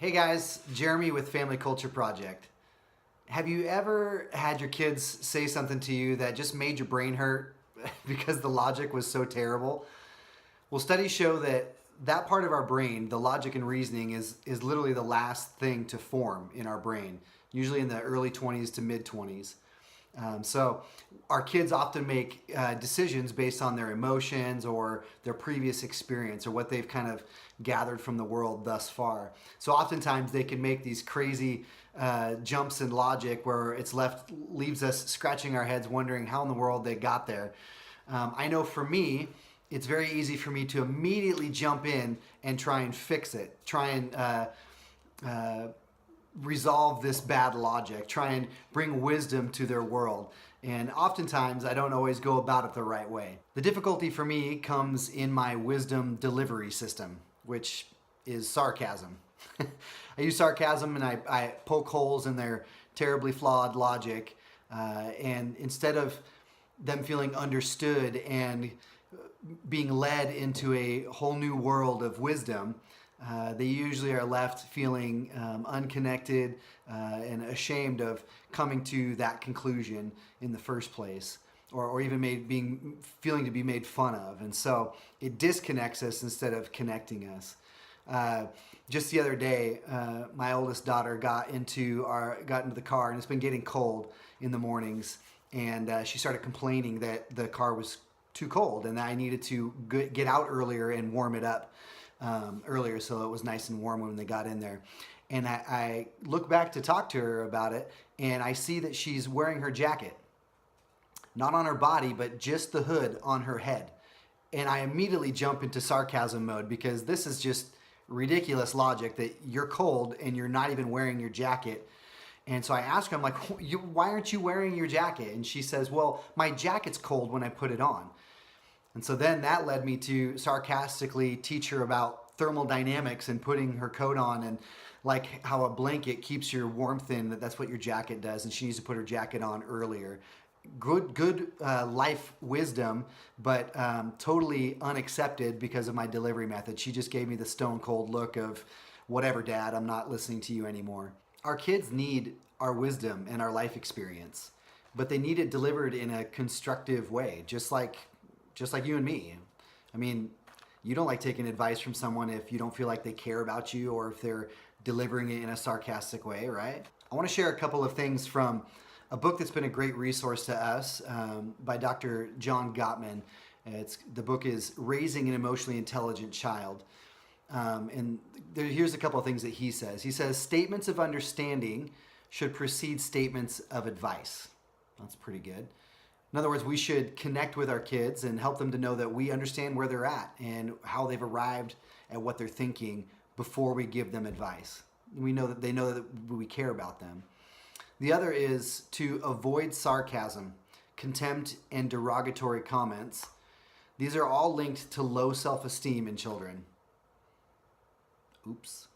Hey guys, Jeremy with Family Culture Project. Have you ever had your kids say something to you that just made your brain hurt because the logic was so terrible? Well, studies show that that part of our brain, the logic and reasoning, is literally the last thing to form in our brain, usually in the early 20s to mid 20s. So our kids often make decisions based on their emotions or their previous experience or what they've kind of gathered from the world thus far. So oftentimes they can make these crazy jumps in logic where leaves us scratching our heads wondering how in the world they got there. I know for me, it's very easy for me to immediately jump in and try and fix it, try and resolve this bad logic, try and bring wisdom to their world. And oftentimes I don't always go about it the right way. The difficulty for me comes in my wisdom delivery system, which is sarcasm. I use sarcasm and I poke holes in their terribly flawed logic. And instead of them feeling understood and being led into a whole new world of wisdom, they usually are left feeling unconnected and ashamed of coming to that conclusion in the first place, or even feeling to be made fun of. And so it disconnects us instead of connecting us. Just the other day, my oldest daughter got into the car, and it's been getting cold in the mornings, and she started complaining that the car was too cold and that I needed to get out earlier and warm it up earlier so it was nice and warm when they got in there. And I look back to talk to her about it, and I see that she's wearing her jacket, not on her body, but just the hood on her head. And I immediately jump into sarcasm mode because this is just ridiculous logic that you're cold and you're not even wearing your jacket. And so I ask her, I'm like, why aren't you wearing your jacket? And she says, well, my jacket's cold when I put it on. And so then that led me to sarcastically teach her about thermodynamics and putting her coat on, and like how a blanket keeps your warmth in, that's what your jacket does, and she needs to put her jacket on earlier. Good life wisdom, but totally unaccepted because of my delivery method. She just gave me the stone cold look of, whatever, Dad, I'm not listening to you anymore. Our kids need our wisdom and our life experience, but they need it delivered in a constructive way, just like you and me. I mean, you don't like taking advice from someone if you don't feel like they care about you or if they're delivering it in a sarcastic way, right? I want to share a couple of things from a book that's been a great resource to us by Dr. John Gottman. The book is Raising an Emotionally Intelligent Child. Here's a couple of things that he says. He says, statements of understanding should precede statements of advice. That's pretty good. In other words, we should connect with our kids and help them to know that we understand where they're at and how they've arrived at what they're thinking before we give them advice. We know that they know that we care about them. The other is to avoid sarcasm, contempt, and derogatory comments. These are all linked to low self-esteem in children. Oops.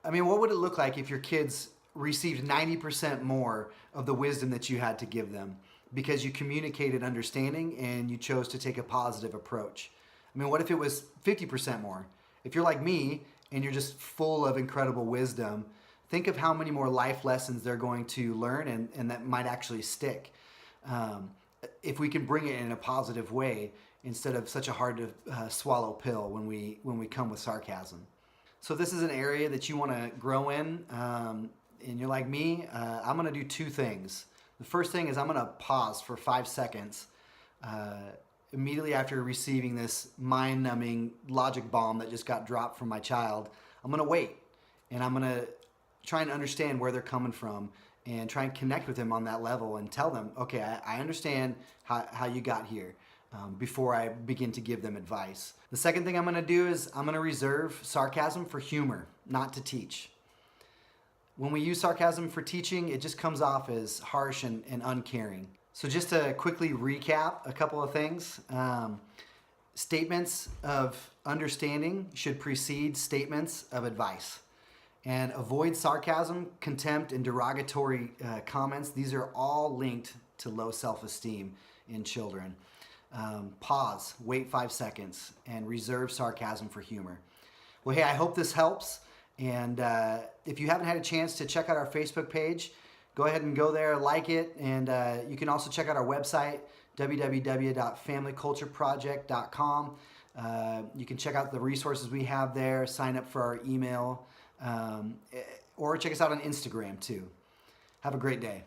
I mean, what would it look like if your kids received 90% more of the wisdom that you had to give them because you communicated understanding and you chose to take a positive approach? I mean, what if it was 50% more? If you're like me and you're just full of incredible wisdom, think of how many more life lessons they're going to learn and that might actually stick. If we can bring it in a positive way instead of such a hard to swallow pill when we come with sarcasm. So if this is an area that you want to grow in, and you're like me, I'm going to do two things. The first thing is I'm going to pause for 5 seconds immediately after receiving this mind-numbing logic bomb that just got dropped from my child. I'm going to wait, and I'm going to try and understand where they're coming from and try and connect with them on that level and tell them, okay, I understand how you got here. Before I begin to give them advice. The second thing I'm going to do is I'm going to reserve sarcasm for humor, not to teach. When we use sarcasm for teaching, it just comes off as harsh and uncaring. So just to quickly recap a couple of things. Statements of understanding should precede statements of advice. And avoid sarcasm, contempt, and derogatory comments. These are all linked to low self-esteem in children. Pause, wait 5 seconds, and reserve sarcasm for humor. Well, hey, I hope this helps. And if you haven't had a chance to check out our Facebook page, go ahead and go there, like it. And you can also check out our website, www.familycultureproject.com. You can check out the resources we have there, sign up for our email, or check us out on Instagram too. Have a great day.